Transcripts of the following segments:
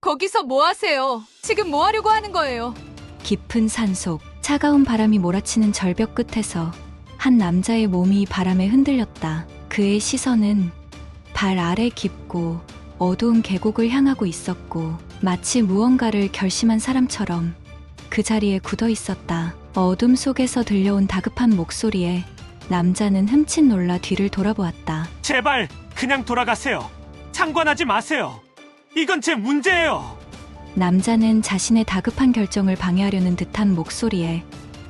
거기서 뭐 하세요? 지금 뭐 하려고 하는 거예요? 깊은 산속, 차가운 바람이 몰아치는 절벽 끝에서 한 남자의 몸이 바람에 흔들렸다. 그의 시선은 발 아래 깊고 어두운 계곡을 향하고 있었고 마치 무언가를 결심한 사람처럼 그 자리에 굳어 있었다. 어둠 속에서 들려온 다급한 목소리에 남자는 흠칫 놀라 뒤를 돌아보았다. 제발 그냥 돌아가세요. 상관하지 마세요. 이건 제 문제예요. 남자는 자신의 다급한 결정을 방해하려는 듯한 목소리에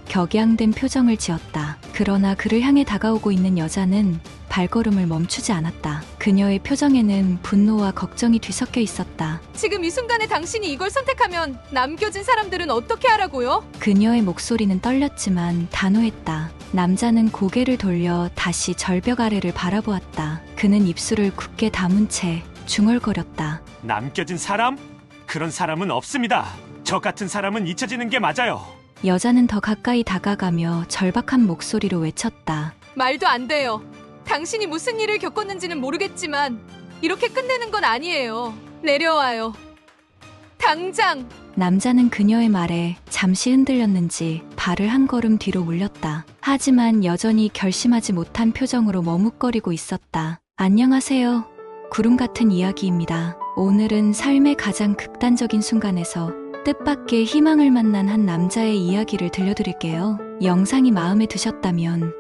격양된 표정을 지었다. 그러나 그를 향해 다가오고 있는 여자는 발걸음을 멈추지 않았다. 그녀의 표정에는 분노와 걱정이 뒤섞여 있었다. 지금 이 순간에 당신이 이걸 선택하면 남겨진 사람들은 어떻게 하라고요? 그녀의 목소리는 떨렸지만 단호했다. 남자는 고개를 돌려 다시 절벽 아래를 바라보았다. 그는 입술을 굳게 다문 채 중얼거렸다. 남겨진 사람? 그런 사람은 없습니다. 저 같은 사람은 잊혀지는 게 맞아요. 여자는 더 가까이 다가가며 절박한 목소리로 외쳤다. 말도 안 돼요. 당신이 무슨 일을 겪었는지는 모르겠지만 이렇게 끝내는 건 아니에요. 내려와요. 당장! 남자는 그녀의 말에 잠시 흔들렸는지 발을 한 걸음 뒤로 물렸다. 하지만 여전히 결심하지 못한 표정으로 머뭇거리고 있었다. 안녕하세요. 구름 같은 이야기입니다. 오늘은 삶의 가장 극단적인 순간에서 뜻밖의 희망을 만난 한 남자의 이야기를 들려드릴게요. 영상이 마음에 드셨다면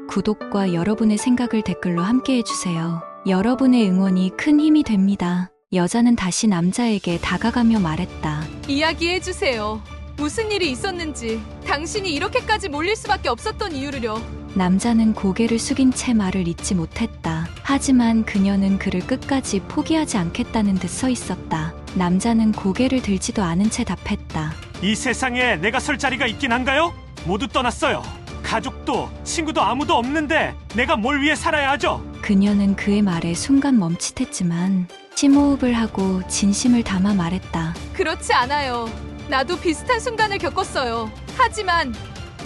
구독과 여러분의 생각을 댓글로 함께 해주세요. 여러분의 응원이 큰 힘이 됩니다. 여자는 다시 남자에게 다가가며 말했다. 이야기해주세요. 무슨 일이 있었는지, 당신이 이렇게까지 몰릴 수밖에 없었던 이유를요. 남자는 고개를 숙인 채 말을 잇지 못했다. 하지만 그녀는 그를 끝까지 포기하지 않겠다는 듯 서 있었다. 남자는 고개를 들지도 않은 채 답했다. 이 세상에 내가 설 자리가 있긴 한가요? 모두 떠났어요. 가족도 친구도 아무도 없는데 내가 뭘 위해 살아야 하죠? 그녀는 그의 말에 순간 멈칫했지만 심호흡을 하고 진심을 담아 말했다. 그렇지 않아요. 나도 비슷한 순간을 겪었어요. 하지만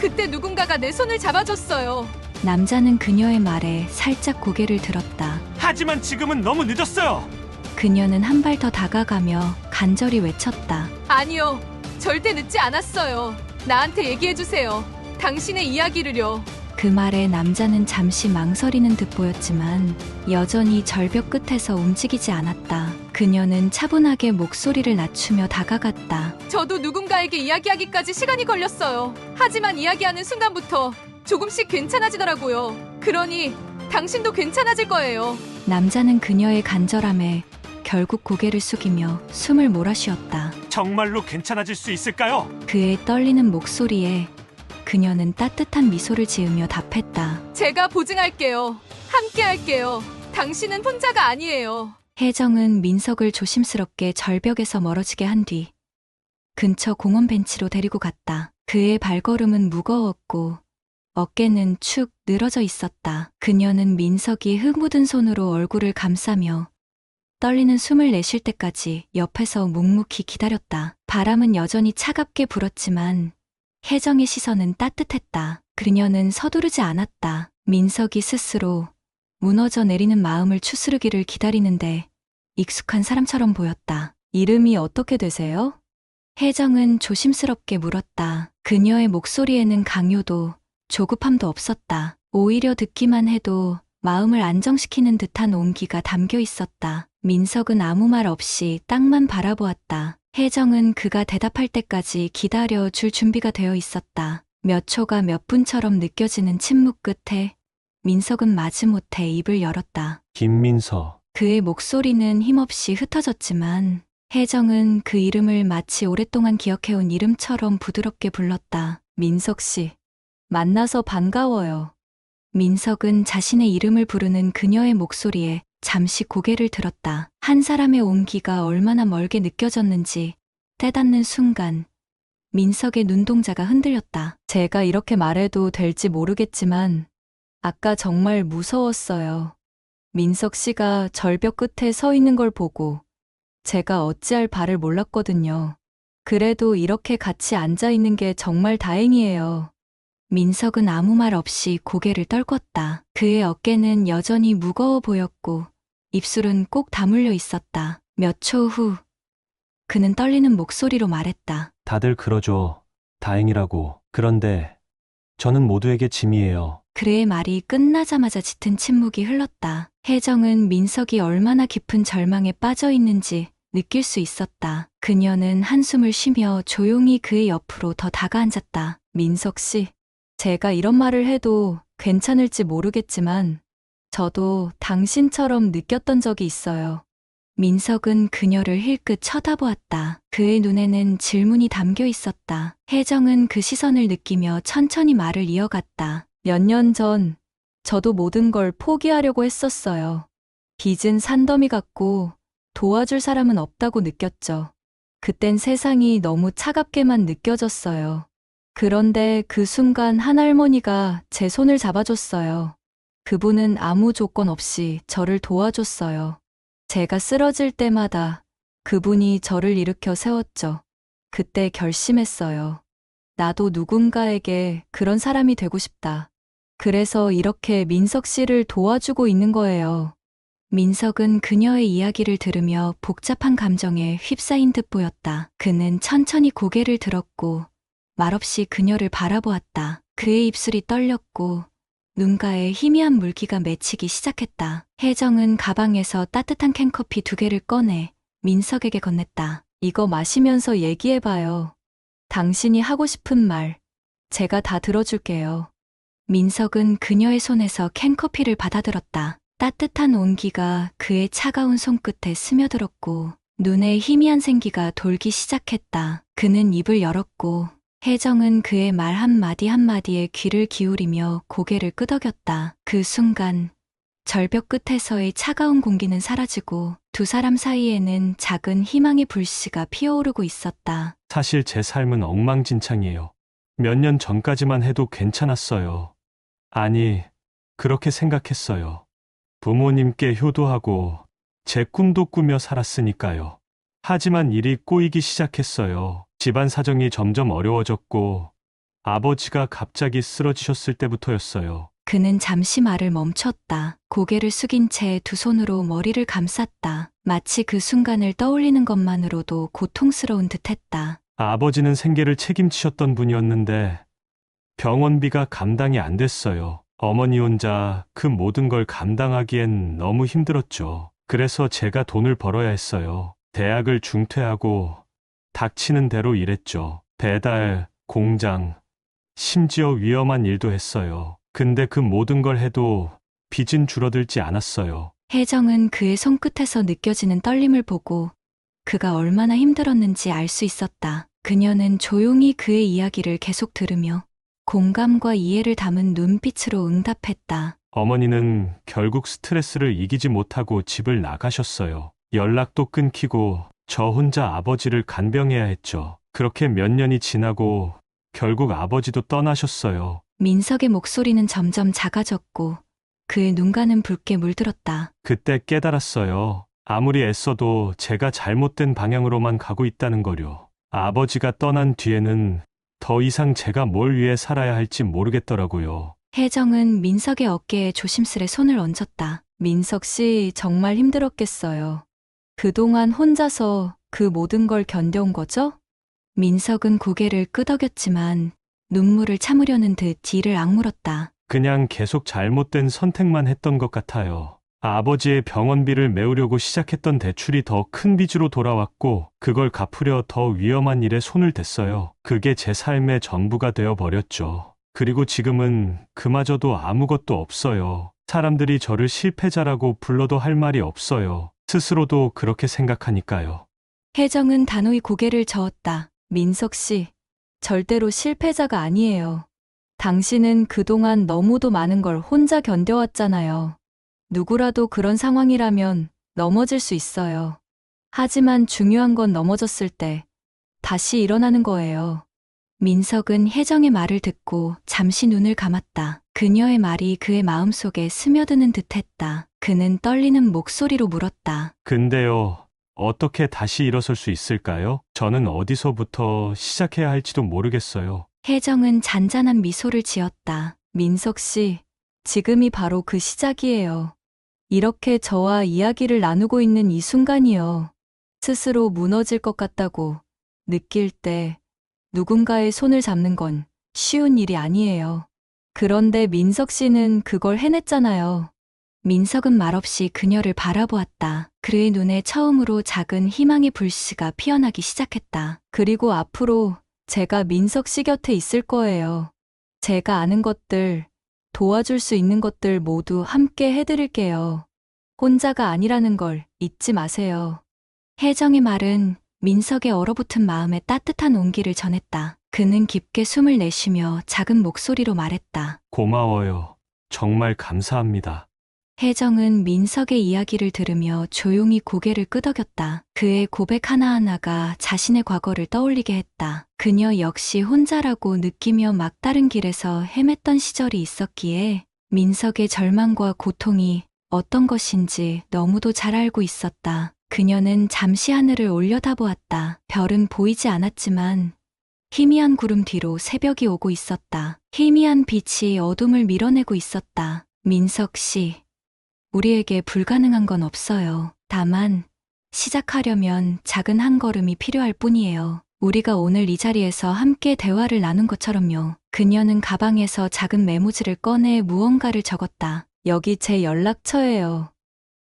그때 누군가가 내 손을 잡아줬어요. 남자는 그녀의 말에 살짝 고개를 들었다. 하지만 지금은 너무 늦었어요. 그녀는 한 발 더 다가가며 간절히 외쳤다. 아니요. 절대 늦지 않았어요. 나한테 얘기해주세요. 당신의 이야기를요. 그 말에 남자는 잠시 망설이는 듯 보였지만 여전히 절벽 끝에서 움직이지 않았다. 그녀는 차분하게 목소리를 낮추며 다가갔다. 저도 누군가에게 이야기하기까지 시간이 걸렸어요. 하지만 이야기하는 순간부터 조금씩 괜찮아지더라고요. 그러니 당신도 괜찮아질 거예요. 남자는 그녀의 간절함에 결국 고개를 숙이며 숨을 몰아쉬었다. 정말로 괜찮아질 수 있을까요? 그의 떨리는 목소리에 그녀는 따뜻한 미소를 지으며 답했다. 제가 보증할게요. 함께 할게요. 당신은 혼자가 아니에요. 혜정은 민석을 조심스럽게 절벽에서 멀어지게 한 뒤 근처 공원 벤치로 데리고 갔다. 그의 발걸음은 무거웠고 어깨는 축 늘어져 있었다. 그녀는 민석이 흙 묻은 손으로 얼굴을 감싸며 떨리는 숨을 내쉴 때까지 옆에서 묵묵히 기다렸다. 바람은 여전히 차갑게 불었지만 혜정의 시선은 따뜻했다. 그녀는 서두르지 않았다. 민석이 스스로 무너져 내리는 마음을 추스르기를 기다리는데 익숙한 사람처럼 보였다. 이름이 어떻게 되세요? 혜정은 조심스럽게 물었다. 그녀의 목소리에는 강요도 조급함도 없었다. 오히려 듣기만 해도 마음을 안정시키는 듯한 온기가 담겨 있었다. 민석은 아무 말 없이 땅만 바라보았다. 혜정은 그가 대답할 때까지 기다려 줄 준비가 되어 있었다. 몇 초가 몇 분처럼 느껴지는 침묵 끝에 민석은 마지못해 입을 열었다. 김민서. 그의 목소리는 힘없이 흩어졌지만 혜정은 그 이름을 마치 오랫동안 기억해온 이름처럼 부드럽게 불렀다. 민석 씨, 만나서 반가워요. 민석은 자신의 이름을 부르는 그녀의 목소리에 잠시 고개를 들었다. 한 사람의 온기가 얼마나 멀게 느껴졌는지 떼닿는 순간 민석의 눈동자가 흔들렸다. 제가 이렇게 말해도 될지 모르겠지만 아까 정말 무서웠어요. 민석 씨가 절벽 끝에 서 있는 걸 보고 제가 어찌할 바를 몰랐거든요. 그래도 이렇게 같이 앉아 있는 게 정말 다행이에요. 민석은 아무 말 없이 고개를 떨궜다. 그의 어깨는 여전히 무거워 보였고 입술은 꼭 다물려 있었다. 몇 초 후 그는 떨리는 목소리로 말했다. 다들 그러죠. 다행이라고. 그런데 저는 모두에게 짐이에요. 그의 말이 끝나자마자 짙은 침묵이 흘렀다. 혜정은 민석이 얼마나 깊은 절망에 빠져 있는지 느낄 수 있었다. 그녀는 한숨을 쉬며 조용히 그의 옆으로 더 다가앉았다. 민석 씨, 제가 이런 말을 해도 괜찮을지 모르겠지만 저도 당신처럼 느꼈던 적이 있어요. 민석은 그녀를 힐끗 쳐다보았다. 그의 눈에는 질문이 담겨 있었다. 혜정은 그 시선을 느끼며 천천히 말을 이어갔다. 몇 년 전 저도 모든 걸 포기하려고 했었어요. 빚은 산더미 같고 도와줄 사람은 없다고 느꼈죠. 그땐 세상이 너무 차갑게만 느껴졌어요. 그런데 그 순간 한 할머니가 제 손을 잡아줬어요. 그분은 아무 조건 없이 저를 도와줬어요. 제가 쓰러질 때마다 그분이 저를 일으켜 세웠죠. 그때 결심했어요. 나도 누군가에게 그런 사람이 되고 싶다. 그래서 이렇게 민석 씨를 도와주고 있는 거예요. 민석은 그녀의 이야기를 들으며 복잡한 감정에 휩싸인 듯 보였다. 그는 천천히 고개를 들었고 말없이 그녀를 바라보았다. 그의 입술이 떨렸고 눈가에 희미한 물기가 맺히기 시작했다. 혜정은 가방에서 따뜻한 캔커피 2개를 꺼내 민석에게 건넸다. 이거 마시면서 얘기해봐요. 당신이 하고 싶은 말, 제가 다 들어줄게요. 민석은 그녀의 손에서 캔커피를 받아들었다. 따뜻한 온기가 그의 차가운 손끝에 스며들었고 눈에 희미한 생기가 돌기 시작했다. 그는 입을 열었고 혜정은 그의 말 한마디 한마디에 귀를 기울이며 고개를 끄덕였다. 그 순간 절벽 끝에서의 차가운 공기는 사라지고 두 사람 사이에는 작은 희망의 불씨가 피어오르고 있었다. 사실 제 삶은 엉망진창이에요. 몇 년 전까지만 해도 괜찮았어요. 아니, 그렇게 생각했어요. 부모님께 효도하고 제 꿈도 꾸며 살았으니까요. 하지만 일이 꼬이기 시작했어요. 집안 사정이 점점 어려워졌고 아버지가 갑자기 쓰러지셨을 때부터였어요. 그는 잠시 말을 멈췄다. 고개를 숙인 채 두 손으로 머리를 감쌌다. 마치 그 순간을 떠올리는 것만으로도 고통스러운 듯했다. 아버지는 생계를 책임지셨던 분이었는데 병원비가 감당이 안 됐어요. 어머니 혼자 그 모든 걸 감당하기엔 너무 힘들었죠. 그래서 제가 돈을 벌어야 했어요. 대학을 중퇴하고 닥치는 대로 일했죠. 배달, 공장, 심지어 위험한 일도 했어요. 근데 그 모든 걸 해도 빚은 줄어들지 않았어요. 혜정은 그의 손끝에서 느껴지는 떨림을 보고 그가 얼마나 힘들었는지 알 수 있었다. 그녀는 조용히 그의 이야기를 계속 들으며 공감과 이해를 담은 눈빛으로 응답했다. 어머니는 결국 스트레스를 이기지 못하고 집을 나가셨어요. 연락도 끊기고 저 혼자 아버지를 간병해야 했죠. 그렇게 몇 년이 지나고 결국 아버지도 떠나셨어요. 민석의 목소리는 점점 작아졌고 그의 눈가는 붉게 물들었다. 그때 깨달았어요. 아무리 애써도 제가 잘못된 방향으로만 가고 있다는 거요. 아버지가 떠난 뒤에는 더 이상 제가 뭘 위해 살아야 할지 모르겠더라고요. 혜정은 민석의 어깨에 조심스레 손을 얹었다. 민석 씨 정말 힘들었겠어요. 그동안 혼자서 그 모든 걸 견뎌온 거죠? 민석은 고개를 끄덕였지만 눈물을 참으려는 듯 뒤를 악물었다. 그냥 계속 잘못된 선택만 했던 것 같아요. 아버지의 병원비를 메우려고 시작했던 대출이 더 큰 빚으로 돌아왔고 그걸 갚으려 더 위험한 일에 손을 댔어요. 그게 제 삶의 전부가 되어버렸죠. 그리고 지금은 그마저도 아무것도 없어요. 사람들이 저를 실패자라고 불러도 할 말이 없어요. 스스로도 그렇게 생각하니까요. 혜정은 단호히 고개를 저었다. 민석 씨, 절대로 실패자가 아니에요. 당신은 그동안 너무도 많은 걸 혼자 견뎌왔잖아요. 누구라도 그런 상황이라면 넘어질 수 있어요. 하지만 중요한 건 넘어졌을 때 다시 일어나는 거예요. 민석은 혜정의 말을 듣고 잠시 눈을 감았다. 그녀의 말이 그의 마음속에 스며드는 듯했다. 그는 떨리는 목소리로 물었다. 근데요, 어떻게 다시 일어설 수 있을까요? 저는 어디서부터 시작해야 할지도 모르겠어요. 혜정은 잔잔한 미소를 지었다. 민석 씨, 지금이 바로 그 시작이에요. 이렇게 저와 이야기를 나누고 있는 이 순간이요. 스스로 무너질 것 같다고 느낄 때 누군가의 손을 잡는 건 쉬운 일이 아니에요. 그런데 민석 씨는 그걸 해냈잖아요. 민석은 말없이 그녀를 바라보았다. 그의 눈에 처음으로 작은 희망의 불씨가 피어나기 시작했다. 그리고 앞으로 제가 민석 씨 곁에 있을 거예요. 제가 아는 것들, 도와줄 수 있는 것들 모두 함께 해드릴게요. 혼자가 아니라는 걸 잊지 마세요. 혜정의 말은 민석의 얼어붙은 마음에 따뜻한 온기를 전했다. 그는 깊게 숨을 내쉬며 작은 목소리로 말했다. 고마워요. 정말 감사합니다. 혜정은 민석의 이야기를 들으며 조용히 고개를 끄덕였다. 그의 고백 하나하나가 자신의 과거를 떠올리게 했다. 그녀 역시 혼자라고 느끼며 막다른 길에서 헤맸던 시절이 있었기에 민석의 절망과 고통이 어떤 것인지 너무도 잘 알고 있었다. 그녀는 잠시 하늘을 올려다보았다. 별은 보이지 않았지만 희미한 구름 뒤로 새벽이 오고 있었다. 희미한 빛이 어둠을 밀어내고 있었다. 민석 씨, 우리에게 불가능한 건 없어요. 다만 시작하려면 작은 한 걸음이 필요할 뿐이에요. 우리가 오늘 이 자리에서 함께 대화를 나눈 것처럼요. 그녀는 가방에서 작은 메모지를 꺼내 무언가를 적었다. 여기 제 연락처예요.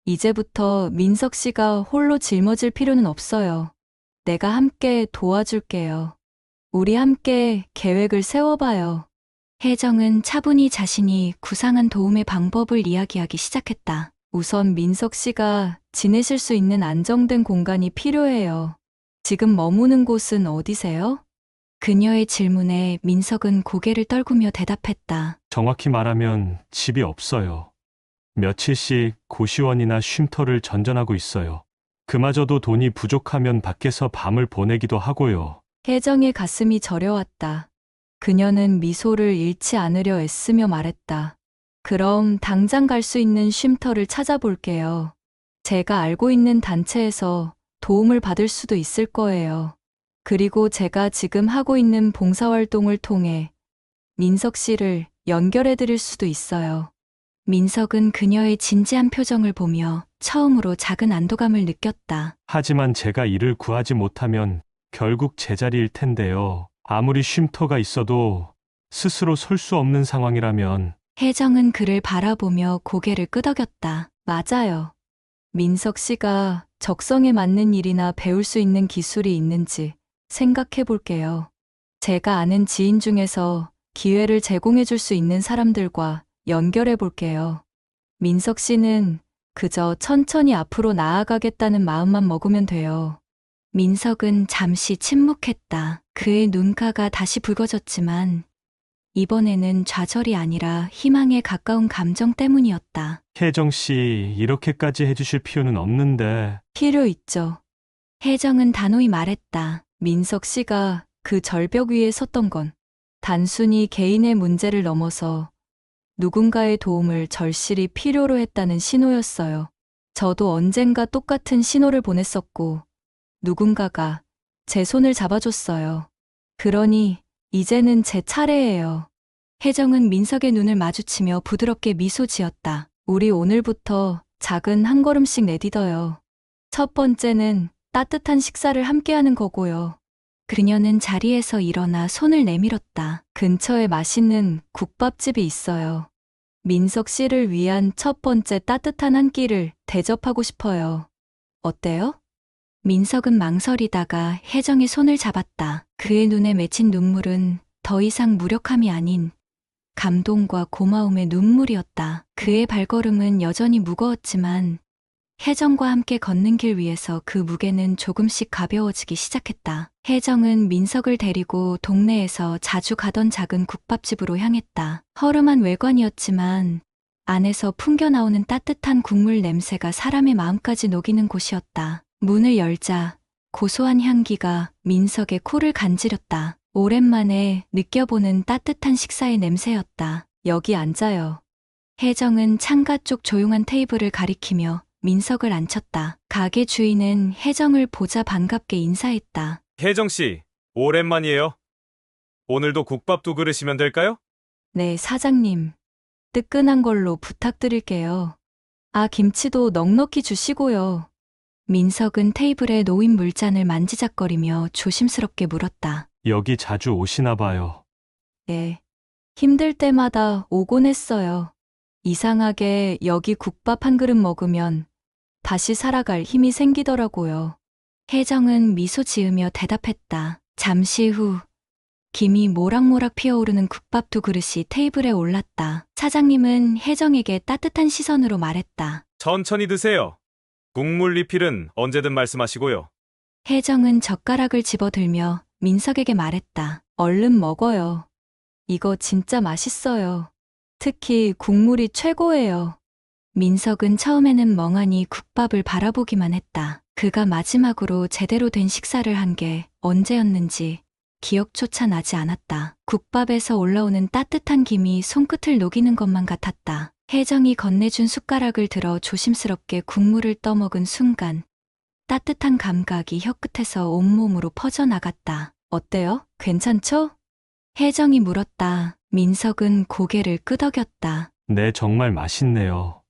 이제부터 민석 씨가 홀로 짊어질 필요는 없어요. 내가 함께 도와줄게요. 우리 함께 계획을 세워봐요. 혜정은 차분히 자신이 구상한 도움의 방법을 이야기하기 시작했다. 우선 민석 씨가 지내실 수 있는 안정된 공간이 필요해요. 지금 머무는 곳은 어디세요? 그녀의 질문에 민석은 고개를 떨구며 대답했다. 정확히 말하면 집이 없어요. 며칠씩 고시원이나 쉼터를 전전하고 있어요. 그마저도 돈이 부족하면 밖에서 밤을 보내기도 하고요. 혜정의 가슴이 저려왔다. 그녀는 미소를 잃지 않으려 애쓰며 말했다. 그럼 당장 갈 수 있는 쉼터를 찾아볼게요. 제가 알고 있는 단체에서 도움을 받을 수도 있을 거예요. 그리고 제가 지금 하고 있는 봉사활동을 통해 민석 씨를 연결해 드릴 수도 있어요. 민석은 그녀의 진지한 표정을 보며 처음으로 작은 안도감을 느꼈다. 하지만 제가 일을 구하지 못하면 결국 제자리일 텐데요. 아무리 쉼터가 있어도 스스로 설 수 없는 상황이라면. 혜정은 그를 바라보며 고개를 끄덕였다. 맞아요. 민석 씨가 적성에 맞는 일이나 배울 수 있는 기술이 있는지 생각해 볼게요. 제가 아는 지인 중에서 기회를 제공해 줄 수 있는 사람들과 연결해 볼게요. 민석 씨는 그저 천천히 앞으로 나아가겠다는 마음만 먹으면 돼요. 민석은 잠시 침묵했다. 그의 눈가가 다시 붉어졌지만 이번에는 좌절이 아니라 희망에 가까운 감정 때문이었다. 혜정 씨, 이렇게까지 해주실 필요는 없는데. 필요 있죠. 혜정은 단호히 말했다. 민석 씨가 그 절벽 위에 섰던 건 단순히 개인의 문제를 넘어서 누군가의 도움을 절실히 필요로 했다는 신호였어요. 저도 언젠가 똑같은 신호를 보냈었고 누군가가 제 손을 잡아줬어요. 그러니 이제는 제 차례예요. 혜정은 민석의 눈을 마주치며 부드럽게 미소 지었다. 우리 오늘부터 작은 한 걸음씩 내딛어요. 첫 번째는 따뜻한 식사를 함께하는 거고요. 그녀는 자리에서 일어나 손을 내밀었다. 근처에 맛있는 국밥집이 있어요. 민석 씨를 위한 첫 번째 따뜻한 한 끼를 대접하고 싶어요. 어때요? 민석은 망설이다가 혜정의 손을 잡았다. 그의 눈에 맺힌 눈물은 더 이상 무력함이 아닌 감동과 고마움의 눈물이었다. 그의 발걸음은 여전히 무거웠지만 혜정과 함께 걷는 길 위에서 그 무게는 조금씩 가벼워지기 시작했다. 혜정은 민석을 데리고 동네에서 자주 가던 작은 국밥집으로 향했다. 허름한 외관이었지만 안에서 풍겨나오는 따뜻한 국물 냄새가 사람의 마음까지 녹이는 곳이었다. 문을 열자 고소한 향기가 민석의 코를 간지렸다. 오랜만에 느껴보는 따뜻한 식사의 냄새였다. 여기 앉아요. 혜정은 창가 쪽 조용한 테이블을 가리키며 민석을 앉혔다. 가게 주인은 혜정을 보자 반갑게 인사했다. 혜정 씨, 오랜만이에요. 오늘도 국밥 두 그릇이면 될까요? 네, 사장님. 뜨끈한 걸로 부탁드릴게요. 아, 김치도 넉넉히 주시고요. 민석은 테이블에 놓인 물잔을 만지작거리며 조심스럽게 물었다. 여기 자주 오시나 봐요. 예. 힘들 때마다 오곤 했어요. 이상하게 여기 국밥 한 그릇 먹으면 다시 살아갈 힘이 생기더라고요. 혜정은 미소 지으며 대답했다. 잠시 후 김이 모락모락 피어오르는 국밥 두 그릇이 테이블에 올랐다. 사장님은 혜정에게 따뜻한 시선으로 말했다. 천천히 드세요. 국물 리필은 언제든 말씀하시고요. 혜정은 젓가락을 집어들며 민석에게 말했다. 얼른 먹어요. 이거 진짜 맛있어요. 특히 국물이 최고예요. 민석은 처음에는 멍하니 국밥을 바라보기만 했다. 그가 마지막으로 제대로 된 식사를 한 게 언제였는지 기억조차 나지 않았다. 국밥에서 올라오는 따뜻한 김이 손끝을 녹이는 것만 같았다. 혜정이 건네준 숟가락을 들어 조심스럽게 국물을 떠먹은 순간 따뜻한 감각이 혀끝에서 온몸으로 퍼져나갔다. 어때요? 괜찮죠? 혜정이 물었다. 민석은 고개를 끄덕였다. 네, 정말 맛있네요.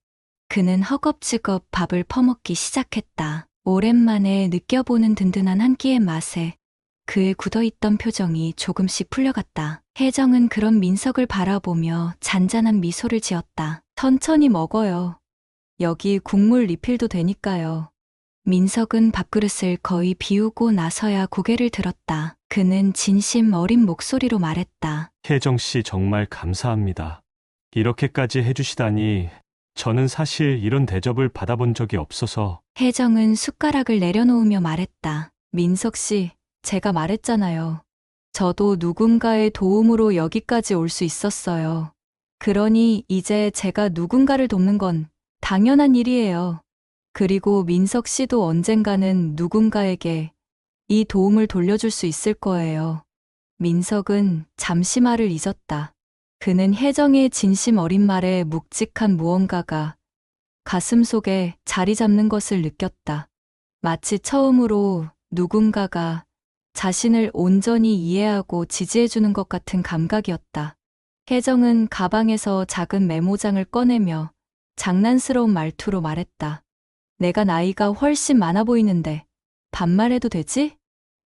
그는 허겁지겁 밥을 퍼먹기 시작했다. 오랜만에 느껴보는 든든한 한 끼의 맛에 그의 굳어있던 표정이 조금씩 풀려갔다. 혜정은 그런 민석을 바라보며 잔잔한 미소를 지었다. 천천히 먹어요. 여기 국물 리필도 되니까요. 민석은 밥그릇을 거의 비우고 나서야 고개를 들었다. 그는 진심 어린 목소리로 말했다. 혜정 씨 정말 감사합니다. 이렇게까지 해주시다니 저는 사실 이런 대접을 받아본 적이 없어서. 혜정은 숟가락을 내려놓으며 말했다. 민석 씨, 제가 말했잖아요. 저도 누군가의 도움으로 여기까지 올 수 있었어요. 그러니 이제 제가 누군가를 돕는 건 당연한 일이에요. 그리고 민석 씨도 언젠가는 누군가에게 이 도움을 돌려줄 수 있을 거예요. 민석은 잠시 말을 잊었다. 그는 혜정의 진심 어린 말에 묵직한 무언가가 가슴 속에 자리 잡는 것을 느꼈다. 마치 처음으로 누군가가 자신을 온전히 이해하고 지지해주는 것 같은 감각이었다. 혜정은 가방에서 작은 메모장을 꺼내며 장난스러운 말투로 말했다. 내가 나이가 훨씬 많아 보이는데 반말해도 되지?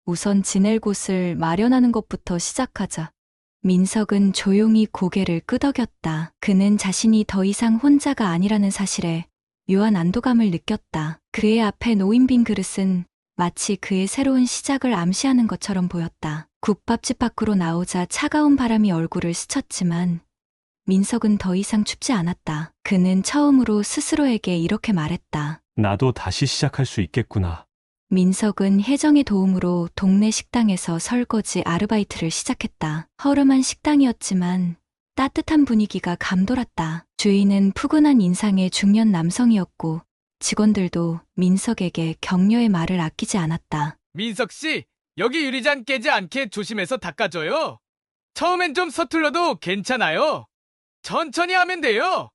우선 지낼 곳을 마련하는 것부터 시작하자. 민석은 조용히 고개를 끄덕였다. 그는 자신이 더 이상 혼자가 아니라는 사실에 묘한 안도감을 느꼈다. 그의 앞에 놓인 빈 그릇은 마치 그의 새로운 시작을 암시하는 것처럼 보였다. 국밥집 밖으로 나오자 차가운 바람이 얼굴을 스쳤지만 민석은 더 이상 춥지 않았다. 그는 처음으로 스스로에게 이렇게 말했다. 나도 다시 시작할 수 있겠구나. 민석은 혜정의 도움으로 동네 식당에서 설거지 아르바이트를 시작했다. 허름한 식당이었지만 따뜻한 분위기가 감돌았다. 주인은 푸근한 인상의 중년 남성이었고 직원들도 민석에게 격려의 말을 아끼지 않았다. 민석 씨, 여기 유리잔 깨지 않게 조심해서 닦아줘요. 처음엔 좀 서툴러도 괜찮아요. 천천히 하면 돼요.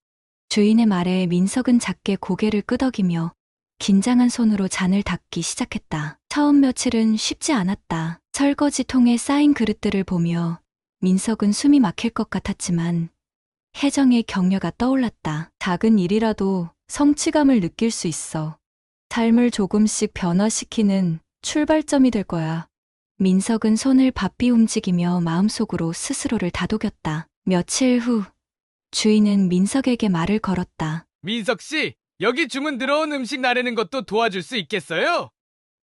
주인의 말에 민석은 작게 고개를 끄덕이며 긴장한 손으로 잔을 닦기 시작했다. 처음 며칠은 쉽지 않았다. 설거지통에 쌓인 그릇들을 보며 민석은 숨이 막힐 것 같았지만 혜정의 격려가 떠올랐다. 작은 일이라도 성취감을 느낄 수 있어. 삶을 조금씩 변화시키는 출발점이 될 거야. 민석은 손을 바삐 움직이며 마음속으로 스스로를 다독였다. 며칠 후 주인은 민석에게 말을 걸었다. 민석 씨, 여기 주문 들어온 음식 나르는 것도 도와줄 수 있겠어요?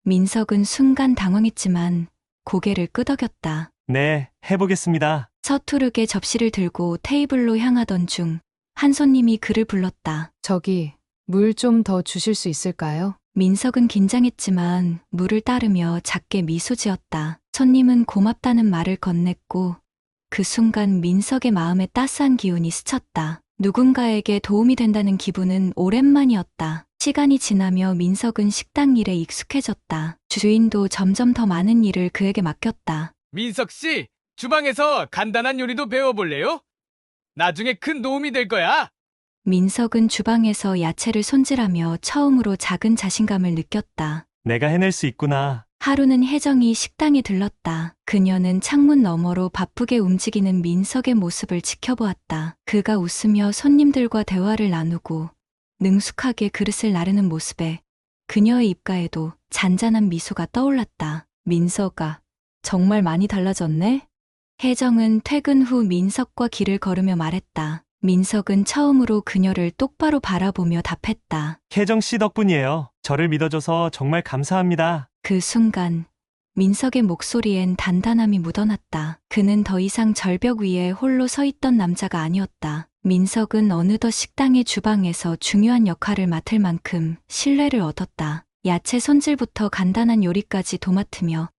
민석은 순간 당황했지만 고개를 끄덕였다. 네, 해보겠습니다. 서투르게 접시를 들고 테이블로 향하던 중 한 손님이 그를 불렀다. 저기, 물 좀 더 주실 수 있을까요? 민석은 긴장했지만 물을 따르며 작게 미소 지었다. 손님은 고맙다는 말을 건넸고 그 순간 민석의 마음에 따스한 기운이 스쳤다. 누군가에게 도움이 된다는 기분은 오랜만이었다. 시간이 지나며 민석은 식당 일에 익숙해졌다. 주인도 점점 더 많은 일을 그에게 맡겼다. 민석 씨, 주방에서 간단한 요리도 배워볼래요? 나중에 큰 도움이 될 거야. 민석은 주방에서 야채를 손질하며 처음으로 작은 자신감을 느꼈다. 내가 해낼 수 있구나. 하루는 혜정이 식당에 들렀다. 그녀는 창문 너머로 바쁘게 움직이는 민석의 모습을 지켜보았다. 그가 웃으며 손님들과 대화를 나누고 능숙하게 그릇을 나르는 모습에 그녀의 입가에도 잔잔한 미소가 떠올랐다. 민석아, 정말 많이 달라졌네? 혜정은 퇴근 후 민석과 길을 걸으며 말했다. 민석은 처음으로 그녀를 똑바로 바라보며 답했다. 혜정 씨 덕분이에요. 저를 믿어줘서 정말 감사합니다. 그 순간 민석의 목소리엔 단단함이 묻어났다. 그는 더 이상 절벽 위에 홀로 서 있던 남자가 아니었다. 민석은 어느덧 식당의 주방에서 중요한 역할을 맡을 만큼 신뢰를 얻었다. 야채 손질부터 간단한 요리까지 도맡으며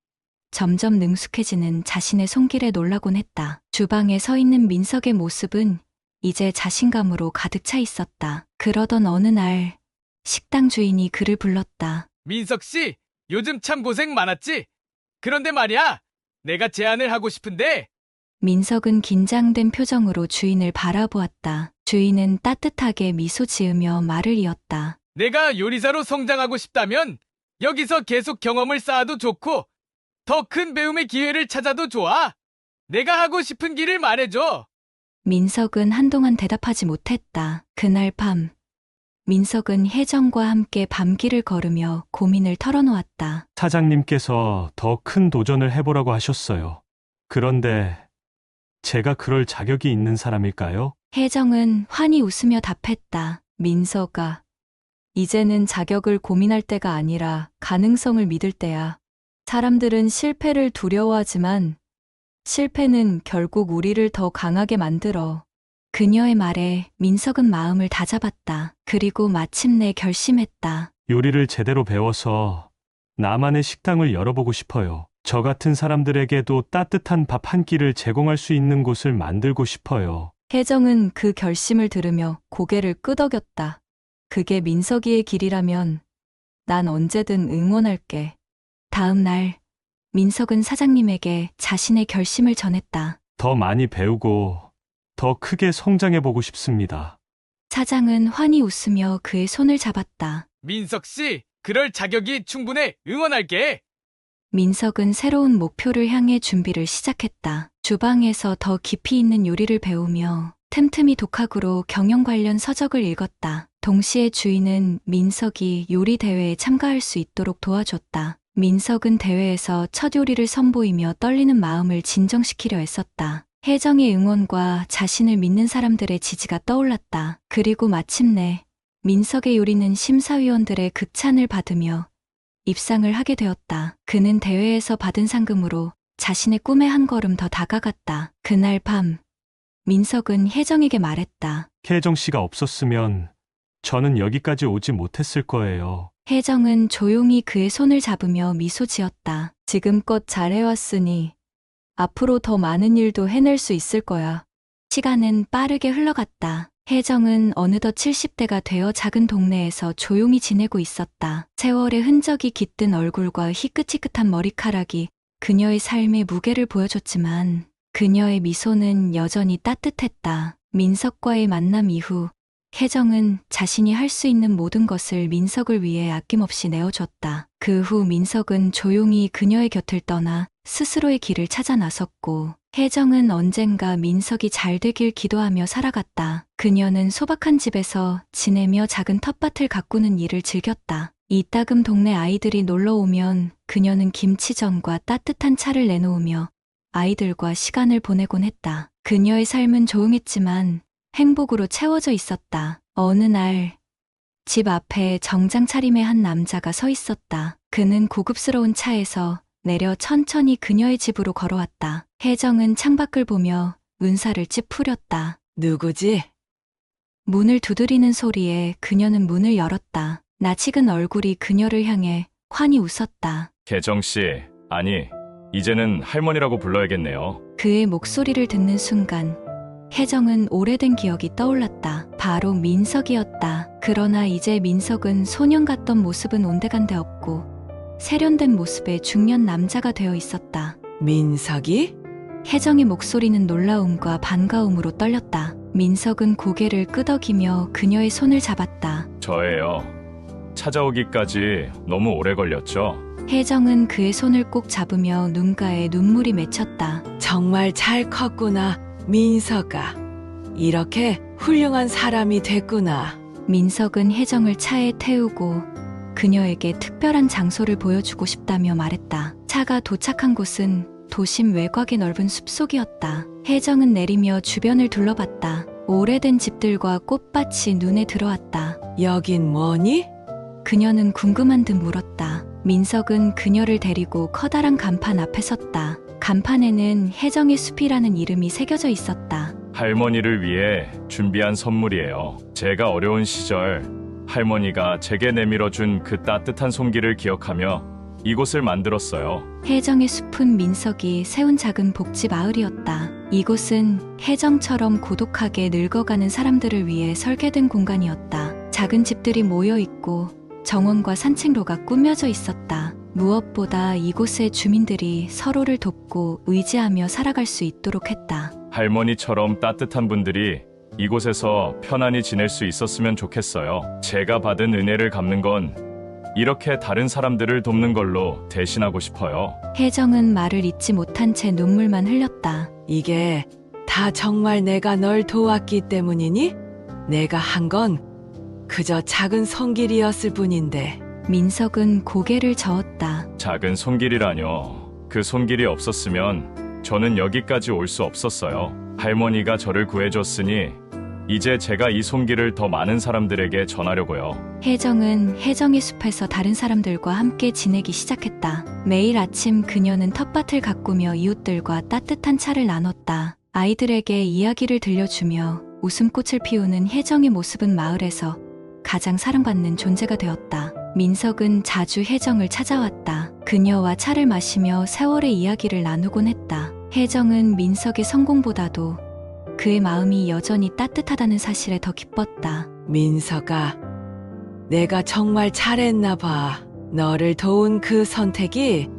점점 능숙해지는 자신의 손길에 놀라곤 했다. 주방에 서 있는 민석의 모습은 이제 자신감으로 가득 차 있었다. 그러던 어느 날 식당 주인이 그를 불렀다. 민석 씨, 요즘 참 고생 많았지? 그런데 말이야, 내가 제안을 하고 싶은데. 민석은 긴장된 표정으로 주인을 바라보았다. 주인은 따뜻하게 미소 지으며 말을 이었다. 내가 요리사로 성장하고 싶다면 여기서 계속 경험을 쌓아도 좋고 더 큰 배움의 기회를 찾아도 좋아. 내가 하고 싶은 길을 말해줘. 민석은 한동안 대답하지 못했다. 그날 밤, 민석은 혜정과 함께 밤길을 걸으며 고민을 털어놓았다. 사장님께서 더 큰 도전을 해보라고 하셨어요. 그런데 제가 그럴 자격이 있는 사람일까요? 혜정은 환히 웃으며 답했다. 민석아, 이제는 자격을 고민할 때가 아니라 가능성을 믿을 때야. 사람들은 실패를 두려워하지만 실패는 결국 우리를 더 강하게 만들어. 그녀의 말에 민석은 마음을 다잡았다. 그리고 마침내 결심했다. 요리를 제대로 배워서 나만의 식당을 열어보고 싶어요. 저 같은 사람들에게도 따뜻한 밥 한 끼를 제공할 수 있는 곳을 만들고 싶어요. 혜정은 그 결심을 들으며 고개를 끄덕였다. 그게 민석이의 길이라면 난 언제든 응원할게. 다음 날 민석은 사장님에게 자신의 결심을 전했다. 더 많이 배우고 더 크게 성장해보고 싶습니다. 사장은 환히 웃으며 그의 손을 잡았다. 민석 씨, 그럴 자격이 충분해. 응원할게. 민석은 새로운 목표를 향해 준비를 시작했다. 주방에서 더 깊이 있는 요리를 배우며 틈틈이 독학으로 경영 관련 서적을 읽었다. 동시에 주인은 민석이 요리 대회에 참가할 수 있도록 도와줬다. 민석은 대회에서 첫 요리를 선보이며 떨리는 마음을 진정시키려 애썼다. 혜정의 응원과 자신을 믿는 사람들의 지지가 떠올랐다. 그리고 마침내 민석의 요리는 심사위원들의 극찬을 받으며 입상을 하게 되었다. 그는 대회에서 받은 상금으로 자신의 꿈에 한 걸음 더 다가갔다. 그날 밤, 민석은 혜정에게 말했다. 혜정 씨가 없었으면 저는 여기까지 오지 못했을 거예요. 혜정은 조용히 그의 손을 잡으며 미소 지었다. 지금껏 잘해왔으니 앞으로 더 많은 일도 해낼 수 있을 거야. 시간은 빠르게 흘러갔다. 혜정은 어느덧 70대가 되어 작은 동네에서 조용히 지내고 있었다. 세월의 흔적이 깃든 얼굴과 희끗희끗한 머리카락이 그녀의 삶의 무게를 보여줬지만 그녀의 미소는 여전히 따뜻했다. 민석과의 만남 이후 혜정은 자신이 할 수 있는 모든 것을 민석을 위해 아낌없이 내어줬다. 그 후 민석은 조용히 그녀의 곁을 떠나 스스로의 길을 찾아 나섰고 혜정은 언젠가 민석이 잘 되길 기도하며 살아갔다. 그녀는 소박한 집에서 지내며 작은 텃밭을 가꾸는 일을 즐겼다. 이따금 동네 아이들이 놀러 오면 그녀는 김치전과 따뜻한 차를 내놓으며 아이들과 시간을 보내곤 했다. 그녀의 삶은 조용했지만 행복으로 채워져 있었다. 어느 날, 집 앞에 정장 차림의 한 남자가 서 있었다. 그는 고급스러운 차에서 내려 천천히 그녀의 집으로 걸어왔다. 혜정은 창밖을 보며 은사를 찌푸렸다. 누구지? 문을 두드리는 소리에 그녀는 문을 열었다. 낯익은 얼굴이 그녀를 향해 환히 웃었다. 혜정 씨, 아니, 이제는 할머니라고 불러야겠네요. 그의 목소리를 듣는 순간 혜정은 오래된 기억이 떠올랐다. 바로 민석이었다. 그러나 이제 민석은 소년 같던 모습은 온데간데 없고 세련된 모습의 중년 남자가 되어 있었다. 민석이? 혜정의 목소리는 놀라움과 반가움으로 떨렸다. 민석은 고개를 끄덕이며 그녀의 손을 잡았다. 저예요. 찾아오기까지 너무 오래 걸렸죠? 혜정은 그의 손을 꼭 잡으며 눈가에 눈물이 맺혔다. 정말 잘 컸구나, 민석아. 이렇게 훌륭한 사람이 됐구나. 민석은 혜정을 차에 태우고 그녀에게 특별한 장소를 보여주고 싶다며 말했다. 차가 도착한 곳은 도심 외곽의 넓은 숲속이었다. 혜정은 내리며 주변을 둘러봤다. 오래된 집들과 꽃밭이 눈에 들어왔다. 여긴 뭐니? 그녀는 궁금한 듯 물었다. 민석은 그녀를 데리고 커다란 간판 앞에 섰다. 간판에는 혜정의 숲이라는 이름이 새겨져 있었다. 할머니를 위해 준비한 선물이에요. 제가 어려운 시절 할머니가 제게 내밀어준 그 따뜻한 손길을 기억하며 이곳을 만들었어요. 혜정의 숲은 민석이 세운 작은 복지 마을이었다. 이곳은 혜정처럼 고독하게 늙어가는 사람들을 위해 설계된 공간이었다. 작은 집들이 모여 있고 정원과 산책로가 꾸며져 있었다. 무엇보다 이곳의 주민들이 서로를 돕고 의지하며 살아갈 수 있도록 했다. 할머니처럼 따뜻한 분들이 이곳에서 편안히 지낼 수 있었으면 좋겠어요. 제가 받은 은혜를 갚는 건 이렇게 다른 사람들을 돕는 걸로 대신하고 싶어요. 혜정은 말을 잇지 못한 채 눈물만 흘렸다. 이게 다 정말 내가 널 도왔기 때문이니? 내가 한 건 그저 작은 손길이었을 뿐인데. 민석은 고개를 저었다. 작은 손길이라뇨. 그 손길이 없었으면 저는 여기까지 올 수 없었어요. 할머니가 저를 구해줬으니 이제 제가 이 손길을 더 많은 사람들에게 전하려고요. 혜정은 혜정의 숲에서 다른 사람들과 함께 지내기 시작했다. 매일 아침 그녀는 텃밭을 가꾸며 이웃들과 따뜻한 차를 나눴다. 아이들에게 이야기를 들려주며 웃음꽃을 피우는 혜정의 모습은 마을에서 가장 사랑받는 존재가 되었다. 민석은 자주 혜정을 찾아왔다. 그녀와 차를 마시며 세월의 이야기를 나누곤 했다. 혜정은 민석의 성공보다도 그의 마음이 여전히 따뜻하다는 사실에 더 기뻤다. 민석아, 내가 정말 잘했나 봐. 너를 도운 그 선택이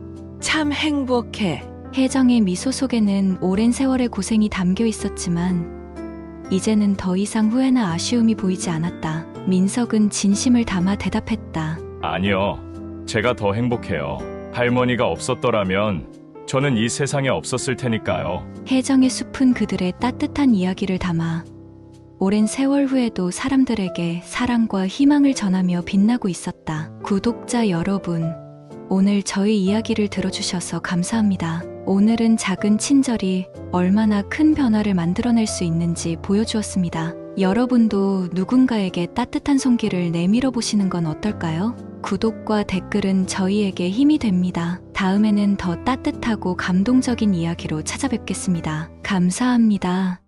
참 행복해. 혜정의 미소 속에는 오랜 세월의 고생이 담겨 있었지만 이제는 더 이상 후회나 아쉬움이 보이지 않았다. 민석은 진심을 담아 대답했다. 아니요. 제가 더 행복해요. 할머니가 없었더라면 저는 이 세상에 없었을 테니까요. 혜정의 숲은 그들의 따뜻한 이야기를 담아 오랜 세월 후에도 사람들에게 사랑과 희망을 전하며 빛나고 있었다. 구독자 여러분, 오늘 저희 이야기를 들어주셔서 감사합니다. 오늘은 작은 친절이 얼마나 큰 변화를 만들어낼 수 있는지 보여주었습니다. 여러분도 누군가에게 따뜻한 손길을 내밀어 보시는 건 어떨까요? 구독과 댓글은 저희에게 힘이 됩니다. 다음에는 더 따뜻하고 감동적인 이야기로 찾아뵙겠습니다. 감사합니다.